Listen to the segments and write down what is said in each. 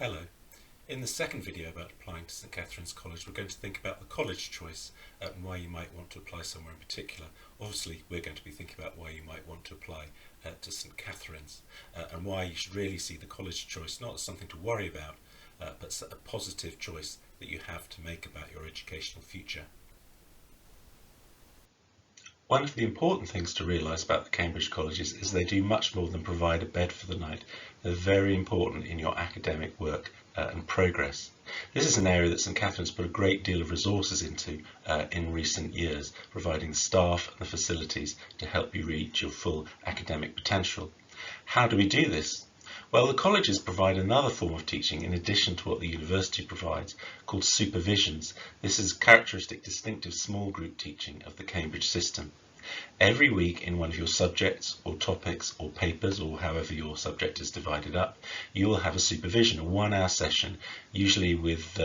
Hello. In the second video about applying to St Catharine's College, we're going to think about the college choice and why you might want to apply somewhere in particular. Obviously, we're going to be thinking about why you might want to apply to St Catharine's and why you should really see the college choice not as something to worry about, but a positive choice that you have to make about your educational future. One of the important things to realise about the Cambridge colleges is they do much more than provide a bed for the night. They're very important in your academic work and progress. This is an area that St Catharine's put a great deal of resources into in recent years, providing the staff and the facilities to help you reach your full academic potential. How do we do this? Well, the colleges provide another form of teaching in addition to what the university provides, called supervisions. This is characteristic, distinctive small group teaching of the Cambridge system. Every week in one of your subjects or topics or papers, or however your subject is divided up, you will have a supervision, a 1-hour session, usually with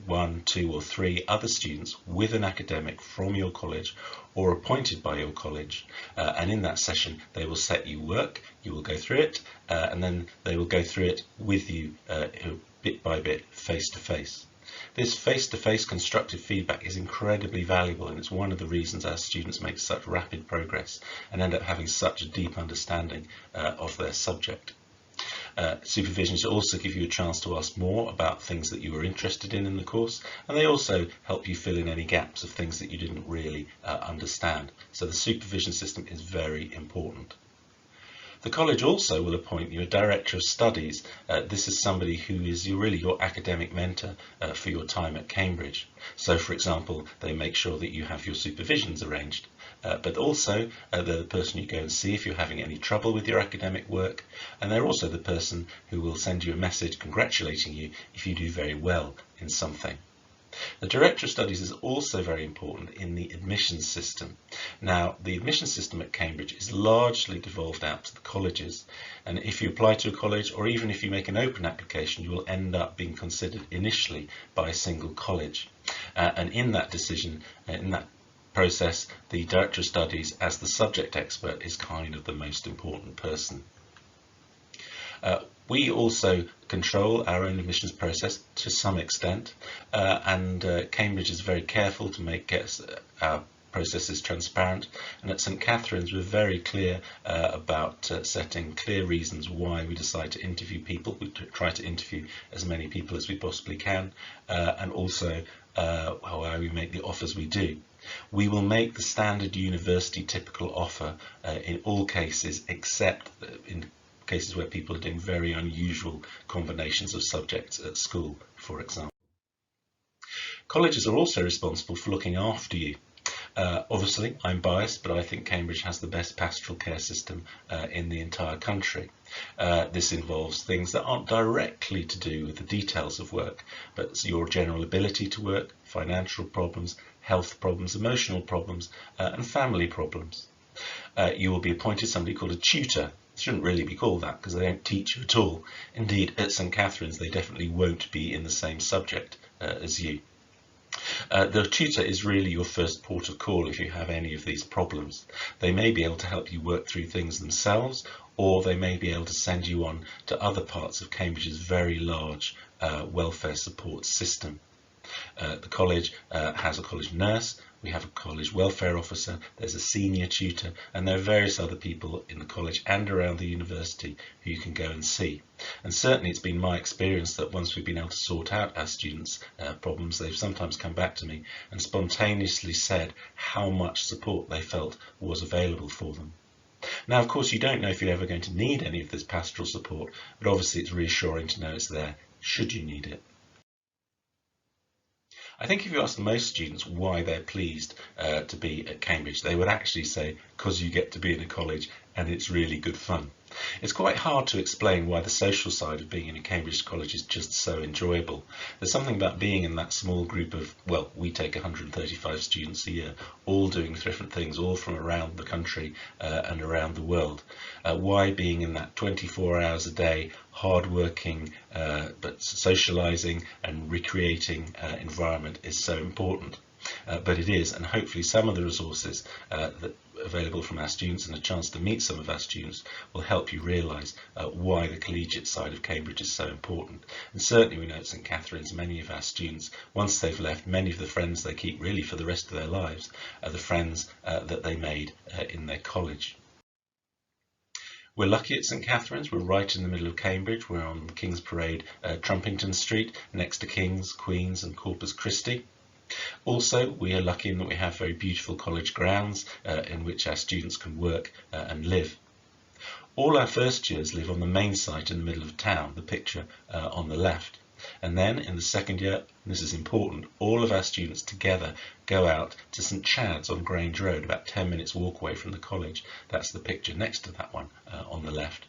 1, 2 or 3 other students with an academic from your college or appointed by your college, and in that session they will set you work, you will go through it, and then they will go through it with you bit by bit, face to face. This face-to-face constructive feedback is incredibly valuable, and it's one of the reasons our students make such rapid progress and end up having such a deep understanding of their subject. Supervisions also give you a chance to ask more about things that you were interested in the course, and they also help you fill in any gaps of things that you didn't really understand. So the supervision system is very important. The college also will appoint you a Director of Studies. This is somebody who is really your academic mentor for your time at Cambridge. So, for example, they make sure that you have your supervisions arranged, but also they're the person you go and see if you're having any trouble with your academic work, and they're also the person who will send you a message congratulating you if you do very well in something. The Director of Studies is also very important in the admissions system. Now, the admissions system at Cambridge is largely devolved out to the colleges, and if you apply to a college, or even if you make an open application, you will end up being considered initially by a single college. And in that decision, in that process, the Director of Studies, as the subject expert, is kind of the most important person. We also control our own admissions process to some extent, and Cambridge is very careful to make our processes transparent, and at St Catharine's we're very clear about setting clear reasons why we decide to interview people. We try to interview as many people as we possibly can, and also why we make the offers we do. We will make the standard university typical offer in all cases, except in cases where people are doing very unusual combinations of subjects at school, for example. Colleges are also responsible for looking after you. Obviously, I'm biased, but I think Cambridge has the best pastoral care system in the entire country. This involves things that aren't directly to do with the details of work, but your general ability to work, financial problems, health problems, emotional problems, and family problems. You will be appointed somebody called a tutor. It shouldn't really be called that because they don't teach you at all. Indeed, at St Catharine's they definitely won't be in the same subject as you. The tutor is really your first port of call if you have any of these problems. They may be able to help you work through things themselves, or they may be able to send you on to other parts of Cambridge's very large welfare support system. The college has a college nurse, we have a college welfare officer, there's a senior tutor, and there are various other people in the college and around the university who you can go and see. And certainly it's been my experience that once we've been able to sort out our students' problems, they've sometimes come back to me and spontaneously said how much support they felt was available for them. Now, of course, you don't know if you're ever going to need any of this pastoral support, but obviously it's reassuring to know it's there should you need it. I think if you ask most students why they're pleased to be at Cambridge, they would actually say, because you get to be in a college and it's really good fun. It's quite hard to explain why the social side of being in a Cambridge college is just so enjoyable. There's something about being in that small group of, well, we take 135 students a year, all doing different things, all from around the country and around the world. Why being in that 24 hours a day, hard-working but socialising and recreating environment is so important. but it is, and hopefully some of the resources that available from our students and a chance to meet some of our students will help you realise why the collegiate side of Cambridge is so important. And certainly we know at St Catharine's, many of our students, once they've left, many of the friends they keep really for the rest of their lives are the friends that they made in their college. We're lucky at St Catharine's, we're right in the middle of Cambridge, we're on King's Parade, Trumpington Street, next to King's, Queen's and Corpus Christi. Also, we are lucky in that we have very beautiful college grounds in which our students can work and live. All our first years live on the main site in the middle of town, the picture on the left. And then in the second year, and this is important, all of our students together go out to St Chad's on Grange Road, about 10 minutes walk away from the college. That's the picture next to that one on the left.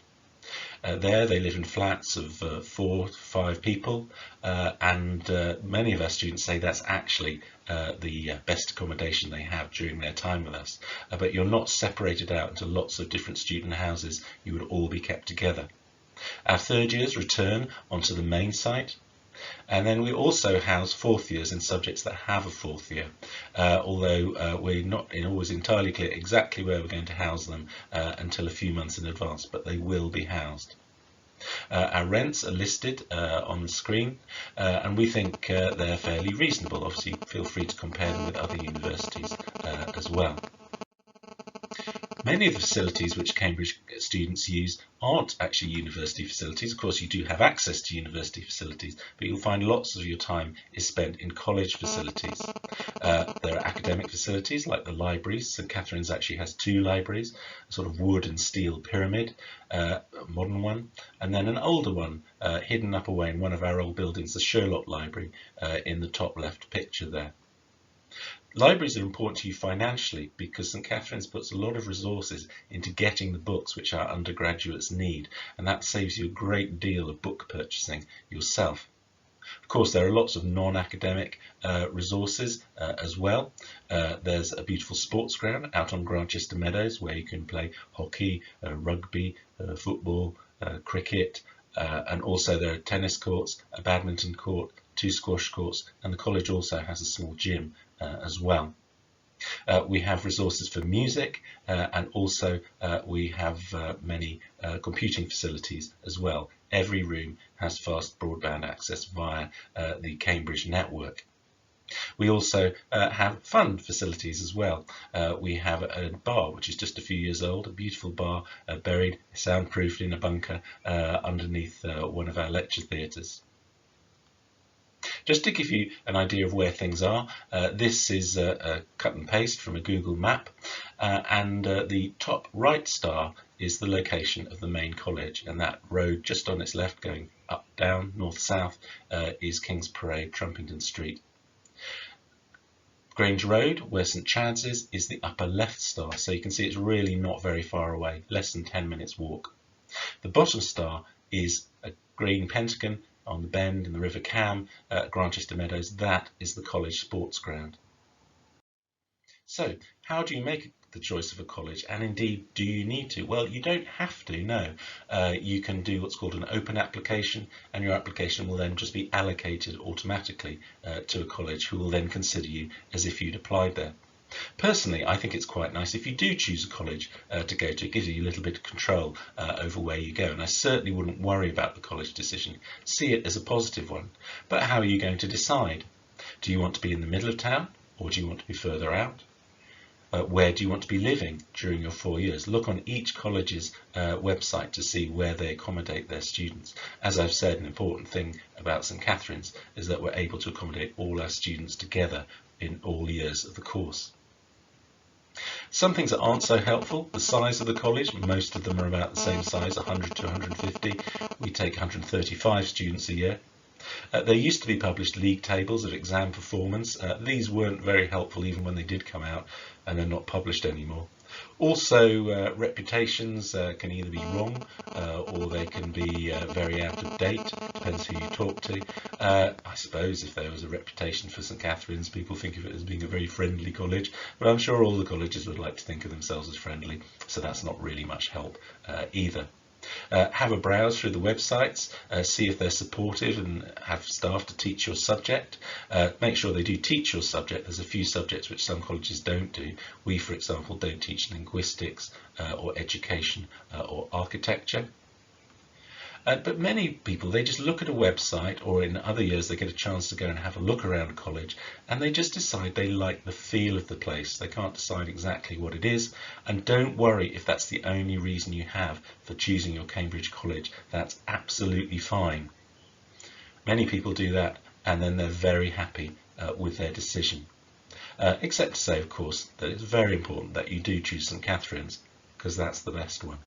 There they live in flats of 4 to 5 people, and many of our students say that's actually the best accommodation they have during their time with us. But you're not separated out into lots of different student houses, you would all be kept together. Our third years return onto the main site, and then we also house fourth years in subjects that have a fourth year, although we're not always entirely clear exactly where we're going to house them until a few months in advance, but they will be housed. Our rents are listed on the screen, and we think they're fairly reasonable. Obviously, feel free to compare them with other universities as well. Many of the facilities which Cambridge students use aren't actually university facilities. Of course, you do have access to university facilities, but you'll find lots of your time is spent in college facilities. There are academic facilities like the libraries. St Catharine's actually has 2 libraries, a sort of wood and steel pyramid, a modern one, and then an older one hidden up away in one of our old buildings, the Sherlock Library, in the top left picture there. Libraries are important to you financially because St Catharine's puts a lot of resources into getting the books which our undergraduates need, and that saves you a great deal of book purchasing yourself. Of course, there are lots of non-academic resources as well. There's a beautiful sports ground out on Grantchester Meadows where you can play hockey, rugby, football, cricket, and also there are tennis courts, a badminton court, 2 squash courts, and the college also has a small gym as well. We have resources for music, and also we have many computing facilities as well. Every room has fast broadband access via the Cambridge network. We also have fun facilities as well. We have a bar which is just a few years old, a beautiful bar buried, soundproofed in a bunker underneath one of our lecture theatres. Just to give you an idea of where things are, this is a cut and paste from a Google map, and the top right star is the location of the main college, and that road just on its left going up, down, north, south is King's Parade, Trumpington Street. Grange Road, where St Chad's is the upper left star, so you can see it's really not very far away, less than 10 minutes walk. The bottom star is a green pentagon on the bend in the River Cam at Grantchester Meadows. That is the college sports ground. So how do you make the choice of a college, and indeed do you need to? Well, you don't have to, no. You can do what's called an open application, and your application will then just be allocated automatically to a college who will then consider you as if you'd applied there. Personally, I think it's quite nice if you do choose a college to go to. It gives you a little bit of control over where you go, and I certainly wouldn't worry about the college decision. See it as a positive one. But how are you going to decide? Do you want to be in the middle of town, or do you want to be further out? Where do you want to be living during your 4 years? Look on each college's website to see where they accommodate their students. As I've said, an important thing about St Catharine's is that we're able to accommodate all our students together in all years of the course. Some things that aren't so helpful: the size of the college. Most of them are about the same size, 100 to 150. We take 135 students a year. There used to be published league tables of exam performance. These weren't very helpful even when they did come out, and they're not published anymore. Also, reputations can either be wrong or they can be very out of date, depends who you talk to. I suppose if there was a reputation for St Catharine's, people think of it as being a very friendly college, but I'm sure all the colleges would like to think of themselves as friendly, so that's not really much help either. Have a browse through the websites, see if they're supportive and have staff to teach your subject. Make sure they do teach your subject. There's a few subjects which some colleges don't do. We, for example, don't teach linguistics or education or architecture. But many people, they just look at a website, or in other years they get a chance to go and have a look around college, and they just decide they like the feel of the place. They can't decide exactly what it is, and don't worry if that's the only reason you have for choosing your Cambridge college. That's absolutely fine. Many people do that, and then they're very happy with their decision. Except to say, of course, that it's very important that you do choose St Catharine's, because that's the best one.